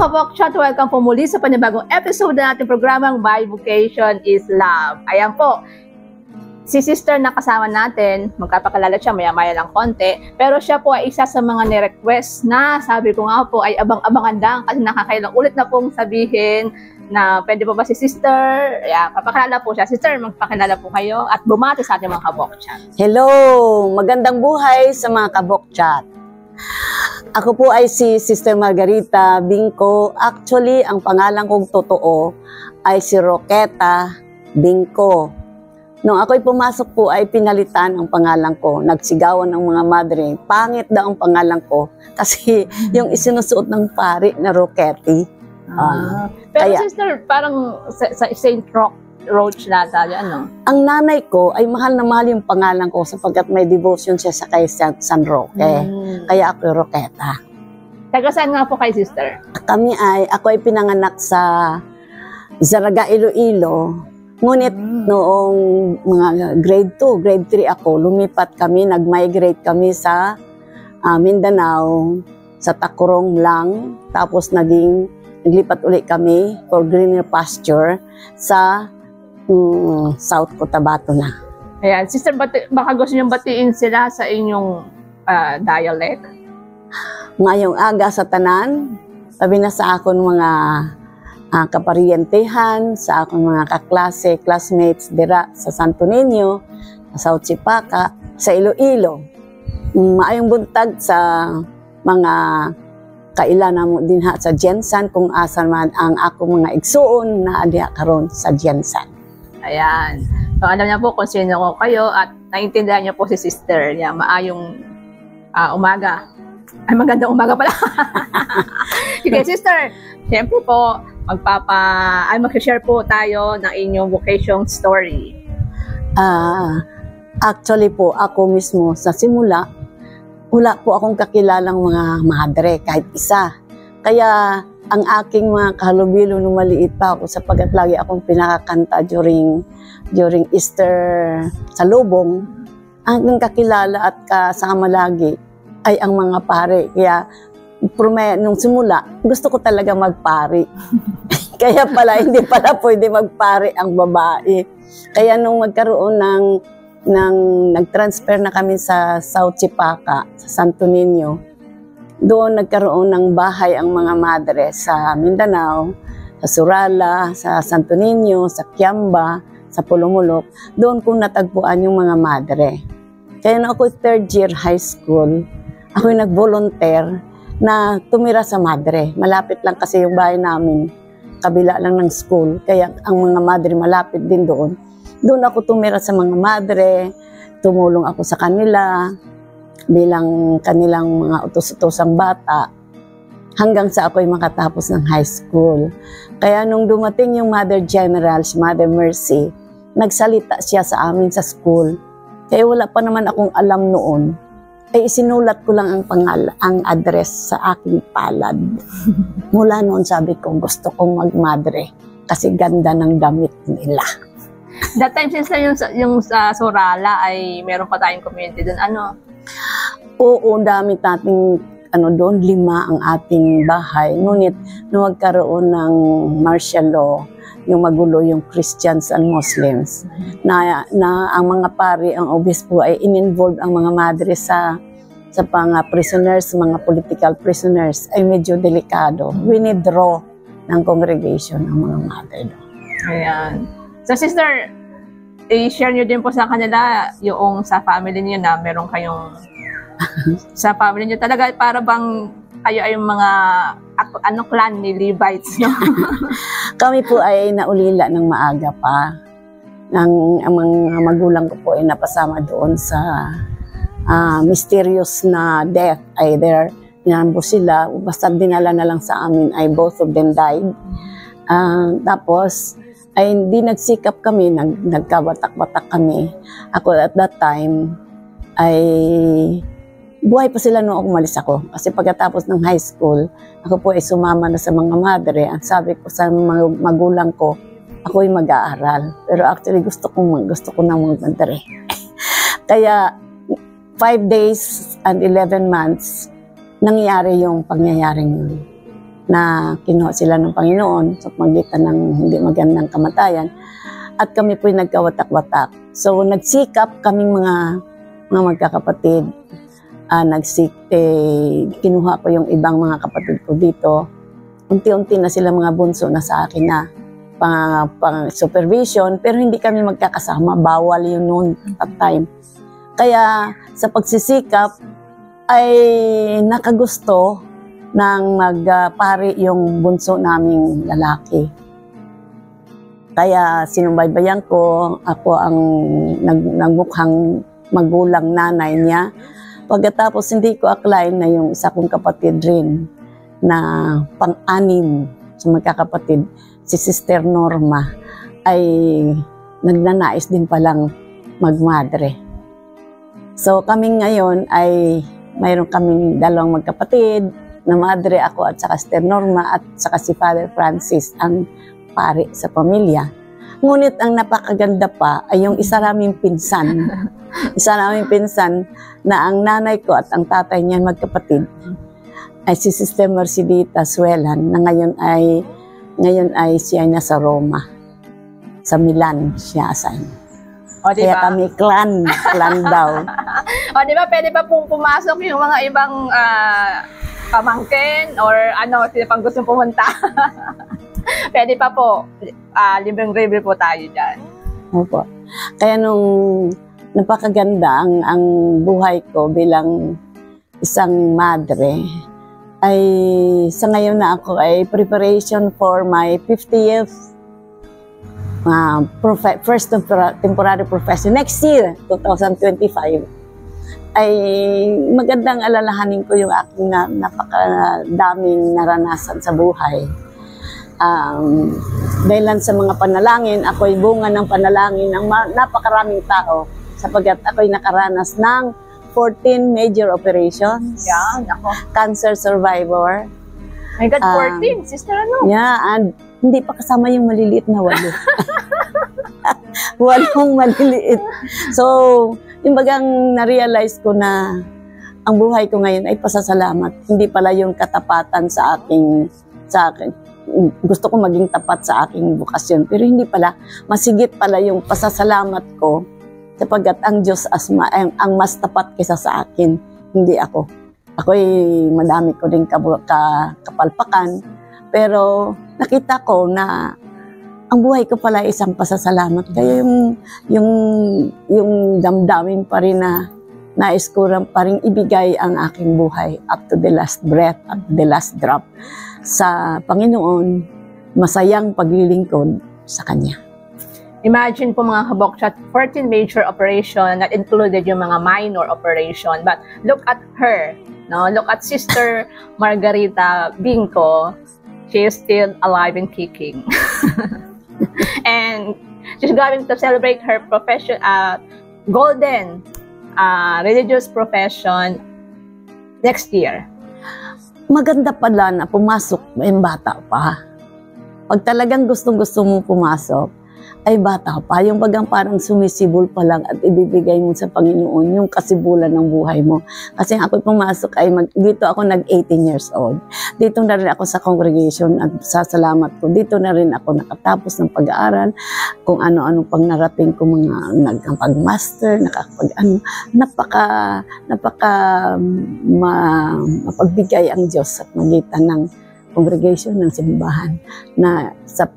Kabokchat, welcome po muli sa panibagong episode na ating programang My Vocation is Love. Ayan po, si sister na kasama natin, magkapakilala siya maya-maya lang konti, pero siya po ay isa sa mga ni-request na sabi ko nga po ay abang-abangan lang kasi nakakailang ulit na pong sabihin na pwede po ba si sister? Ayan, papakilala po siya. Sister, magpakilala po kayo at bumati sa ating mga kabokchat. Hello! Magandang buhay sa mga kabokchat. Ako po ay si Sister Margarita Bingco. Actually, ang pangalan kong totoo ay si Roqueta Bingco. Nung ako'y pumasok po ay pinalitan ang pangalan ko. Nagsigawan ng mga madre. Pangit daw ang pangalan ko kasi yung isinusuot ng pari na Roqueti. Pero kaya, sister, parang sa St. Roach nata, ano? Ang nanay ko ay mahal na mahal yung pangalan ko sapagkat may devotion siya sa kay San Roque. Kaya ako Roqueta. Taga saan nga po kay sister? Ako ay pinanganak sa Zaraga, Iloilo. Ngunit noong mga grade 2, grade 3 ako, lumipat kami, nag-migrate kami sa Mindanao, sa Tacorong lang. Tapos naglipat ulit kami for greener pasture sa South Cotabato na. Ayan. Sister, baka gusto niyong batiin sila sa inyong dialect? Ngayong aga sa tanan, sabi na sa akon mga kaparientehan, sa akong mga kaklase, classmates dira sa Santo Niño, sa South Sipaka, sa Iloilo. Maayong buntag sa mga kailana mo din ha sa Jensan kung asan man ang akong mga igsuon na adiha karon sa Jensan. Ayan. So, alam niya po kung sino ko kayo at naiintindihan niyo po si sister niya. Maayong umaga. Ay, magandang umaga pala. Sige, sister. Siyempre po, mag-share po tayo ng inyong vocation story. Actually po, ako mismo sa simula, wala po akong kakilalang mga madre, kahit isa. Kaya, ang aking mga kahalubilo nung maliit pa ako sapagkat lagi akong pinakakanta during Easter sa Lubong, ang kakilala at kasama lagi ay ang mga pare. Kaya nung simula, gusto ko talaga magpari. Kaya pala, hindi pala pwede magpari ang babae. Kaya nung magkaroon nag-transfer na kami sa South Sipaka, sa Santo Niño, doon nagkaroon ng bahay ang mga madre sa Mindanao, sa Surala, sa Santo Niño, sa Kiamba, sa Pulumulok. Doon ko natagpuan yung mga madre. Kaya na ako third year high school, ako'y nag-volunteer na tumira sa madre. Malapit lang kasi yung bahay namin, kabila lang ng school. Kaya ang mga madre malapit din doon. Doon ako tumira sa mga madre, tumulong ako sa kanila, bilang kanilang mga utos-utosang bata hanggang sa ako'y makatapos ng high school. Kaya nung dumating yung Mother General, si Mother Mercy, nagsalita siya sa amin sa school. Kaya wala pa naman akong alam noon. Ay isinulat ko lang ang address sa aking palad. Mula noon sabi ko, gusto kong magmadre kasi ganda ng damit nila. That time, since yung sa Surala ay meron pa tayong community doon, ano? Oo, dami nating doon, 5 ang ating bahay. Ngunit nung magkaroon ng martial law, yung magulo yung Christians and Muslims, na ang mga pari, ang obispo ay in-involve ang mga madre sa prisoners, mga political prisoners, ay medyo delikado. Winidraw ng congregation ang mga madre doon. Ayan. So sister, i-share nyo din po sa kanila yung sa family niyo na meron kayong sa family niyo talaga para bang kayo ay mga clan ni Levites, no? Kami po ay naulila ng maaga pa. ang mga magulang ko po ay napasama doon sa mysterious na death. Either inambo sila, basta dinala na lang sa amin ay both of them died. Tapos ay hindi nagsikap kami, nagkabatak-batak kami. Ako at that time ay buhay pa sila noong umalis ako. Kasi pagkatapos ng high school, ako po ay sumama na sa mga madre. Ang sabi ko sa mga magulang ko, ako ay mag-aaral. Pero actually gusto ko nang magmadre. Kaya 5 days and 11 months, nangyari yung pangyayaring yun. Na kinuha sila ng Panginoon sa pagitan ng hindi magandang kamatayan. At kami po'y nagkawatak-watak. So nagsikap kaming mga magkakapatid. Kinuha ko yung ibang mga kapatid ko dito. Unti-unti na sila mga bunso na sa akin na pang supervision, pero hindi kami magkakasama. Bawal yun noon at time. Kaya sa pagsisikap ay nakagusto nang magpari yung bunso naming lalaki. Kaya sinubaybayan ko, ako ang nagmukhang magulang nanay niya. Pagkatapos hindi ko akalain na yung isa kong kapatid rin na pang-anim sa magkakapatid, si Sister Norma, ay nagnanais din palang magmadre. So kami ngayon ay mayroon kaming dalawang magkapatid na madre, ako at saka Sister Norma at saka si Father Francis ang pari sa pamilya. Ngunit ang napakaganda pa ay yung isa naming pinsan. Isa naming pinsan na ang nanay ko at ang tatay niya magkapatid ay si Sister Mercedita Suelan na ngayon ay siya nasa Roma. Sa Milan siya assign. O, diba? Kaya kami clan daw. O, di ba, pwede pa pong pumasok yung mga ibang pamangkin or ano, sila pang gusto pumunta. Pwede pa po. Libreng-libre po tayo dyan. Opo. Kaya nung napakaganda ang buhay ko bilang isang madre, ay sa ngayon na ako ay preparation for my 50th first temporary profession. Next year, 2025, ay magandang alalahanin ko yung aking napakadaming naranasan sa buhay. Dahil sa mga panalangin, ako'y bunga ng panalangin ng napakaraming tao sapagkat ako'y nakaranas ng 14 major operations. Yan, ako. Cancer survivor. My God, 14, sister, ano? Yeah, and hindi pa kasama yung maliliit na 8. 8 maliliit. So, yung bagang na-realize ko na ang buhay ko ngayon ay pasasalamat. Hindi pala yung katapatan sa akin. Gusto ko maging tapat sa aking bukasyon. Pero hindi pala. Masigit pala yung pasasalamat ko sapagkat ang Diyos ang mas tapat kaysa sa akin. Hindi ako. Ako'y madami ko rin kapalpakan. Pero nakita ko na ang buhay ko pala isang pasasalamat. Kaya yung damdamin pa rin na nais ko pa rin ibigay ang aking buhay up to the last breath, up to the last drop sa Panginoon, masayang paglilingkod sa Kanya. Imagine po mga kabokchat, 14 major operation that included yung mga minor operation. But look at her, no? Look at Sister Margarita Binco. She is still alive and kicking. And she's going to celebrate her profession, golden religious profession next year. Maganda pala na pumasok yung bata pa. Pag talagang gustong-gusto mo pumasok, ay bata pa. Yung bagang parang sumisibol pa lang at ibibigay mo sa Panginoon yung kasibulan ng buhay mo. Kasi ako pumasok ay dito ako nag-18 years old. Dito na rin ako sa congregation at sa salamat ko. Dito na rin ako nakatapos ng pag-aaral. Kung ano-ano pang narating ko mga nagpag-master, mapagbigay ang Diyos sa magitan ng congregation ng simbahan na sa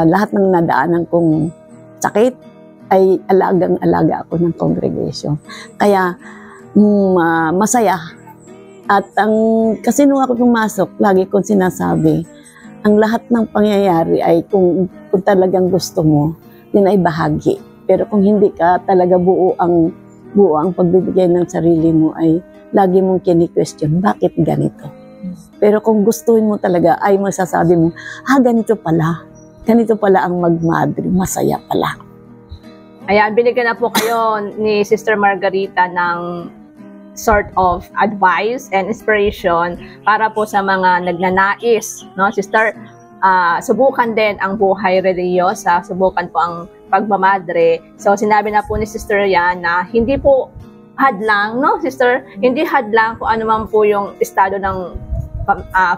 lahat ng nadaanan kong sakit ay alagang-alaga ako ng congregation. Kaya masaya. At kasi nung ako pumasok, lagi kong sinasabi, ang lahat ng pangyayari ay kung talagang gusto mo yun ay bahagi. Pero kung hindi ka talaga buo ang pagbibigay ng sarili mo, ay lagi mong kini-question, bakit ganito? Pero kung gustuhin mo talaga, ay masasabi mo, ganito pala ang mag-Madre, masaya pala. Ayan, binigyan na po kayo ni Sister Margarita ng sort of advice and inspiration para po sa mga nagnanais, no, Sister, subukan din ang buhay religyosa, subukan po ang pagmamadre. So, sinabi na po ni Sister yan na hindi po hadlang, no, Sister, hindi hadlang kung ano man po yung estado ng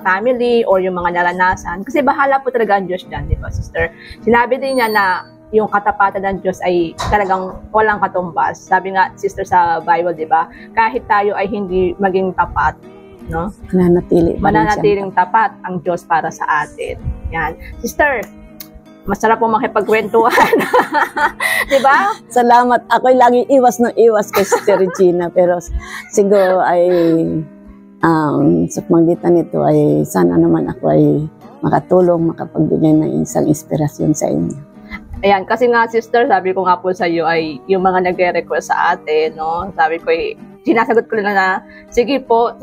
family or yung mga naranasan. Kasi bahala po talaga ang Diyos dyan, di ba, Sister? Sinabi din niya na yung katapatan ng Diyos ay talagang walang katumbas. Sabi nga, Sister, sa Bible, di ba? Kahit tayo ay hindi maging tapat, no? Mananatiling tapat ang Diyos para sa atin. Yan. Sister, masarap po makipagkwentuhan. Di ba? Salamat. Ako'y lagi iwas kay Sister Regina. Pero siguro ay sa pamagitan nito ay sana naman ako ay makatulong, makapagbigay ng isang inspirasyon sa inyo. Ayan, kasi nga, Sister, sabi ko nga po sa iyo ay yung mga nagre-request sa atin, no? Sabi ko, sinasagot ko na, sige po,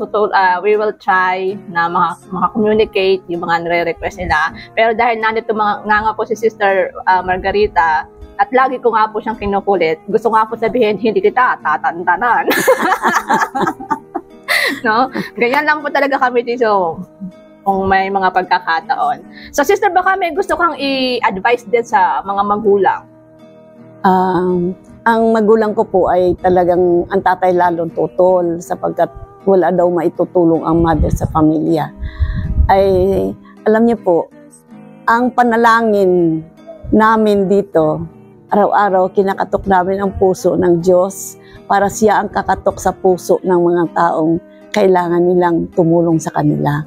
we will try na maka-communicate yung mga nire-request nila. Pero dahil nandito nga po si Sister Margarita, at lagi ko nga po siyang kinukulit, gusto nga po sabihin, hindi kita tatantanan. No? Ganyan lang po talaga kami dito kung may mga pagkakataon. So, Sister, baka may gusto kang i-advise din sa mga magulang? Ang magulang ko po ay talagang ang tatay lalong tutol sapagkat wala daw maitutulong ang mother sa pamilya. Ay, alam niyo po, ang panalangin namin dito, araw-araw kinakatok namin ang puso ng Diyos para siya ang kakatok sa puso ng mga taong kailangan nilang tumulong sa kanila.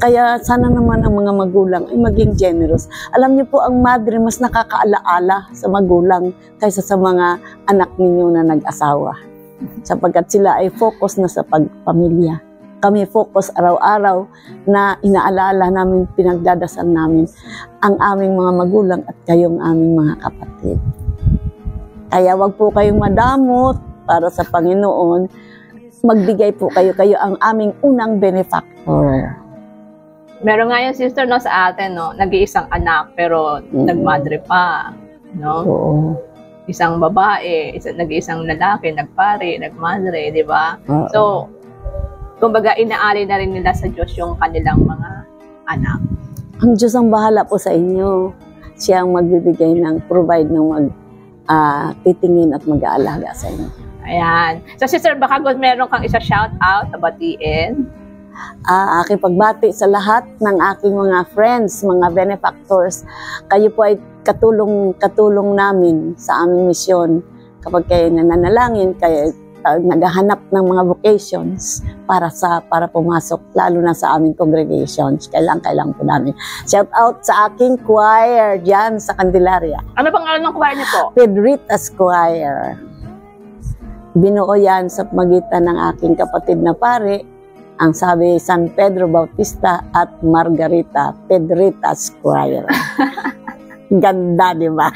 Kaya sana naman ang mga magulang ay maging generous. Alam niyo po, ang madre mas nakakaalaala sa magulang kaysa sa mga anak ninyo na nag-asawa. Sapagkat sila ay focus na sa pagpamilya. Kami focus araw-araw na inaalala namin, pinagdadasal namin ang aming mga magulang at kayong aming mga kapatid. Kaya wag po kayong madamot para sa Panginoon. Magbigay po kayo ang aming unang benefactor. Meron nga yung Sister, no, sa atin, no, nag-iisang anak pero nagmadre pa, no? Oo. Isang babae, nag-iisang lalaki, nagpare, nagmadre, di ba? So, kumbaga inaali na rin nila sa Diyos yung kanilang mga anak. Ang Diyos ang bahala po sa inyo. Siya ang magbibigay ng provide ng titingin at mag-aalaga sa inyo. Ayan. So, Sister, baka meron kang isa shout out, batiin? Aking pagbati sa lahat ng aking mga friends, mga benefactors. Kayo po ay katulong namin sa aming misyon. Kapag kayo nananalangin, kayo naghahanap ng mga vocations para pumasok, lalo na sa aming congregations. Kailangan po namin. Shout out sa aking choir dyan sa Candelaria. Ano bang alam ng choir niyo po? Pedritas Choir. Binuo yan sa pagitan ng aking kapatid na pare, ang sabi San Pedro Bautista at Margarita Pedritas Choir. Ganda, di ba?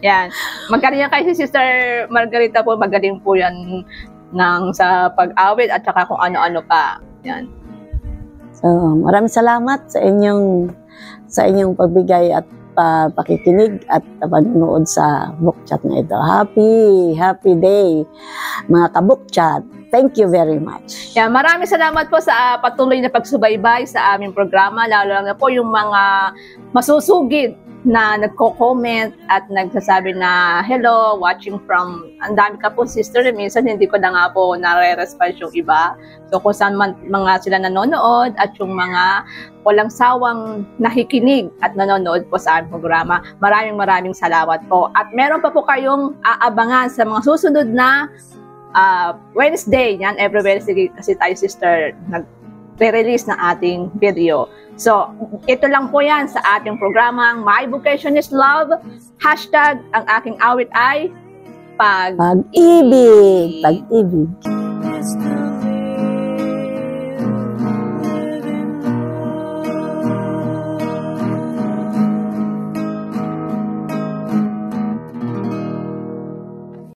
Yan. Magaling yan kay si Sister Margarita po, magaling po yan sa pag-awit at saka kung ano-ano pa. Yan. So, maraming salamat sa inyong pagbigay at pakikinig at panonood sa book chat na ito. Happy day, mga ka-book chat. Thank you very much. Yeah, maraming salamat po sa patuloy na pagsubaybay sa aming programa, lalo na po yung mga masusugid na nagko-comment at nagsasabi na hello, watching from, ang dami ka po, Sister, minsan hindi ko na nga po nare-response yung iba. So kung saan man mga sila nanonood at yung mga walang sawang nakikinig at nanonood po sa aming programa, maraming salamat po. At meron pa po kayong aabangan sa mga susunod na Wednesday, yan, every Wednesday kasi tayo, Sister, nag-release na ating video. So, ito lang po yan sa ating programang My Vocation is Love. Hashtag, ang aking awit ay Pag-ibig. Pag-ibig.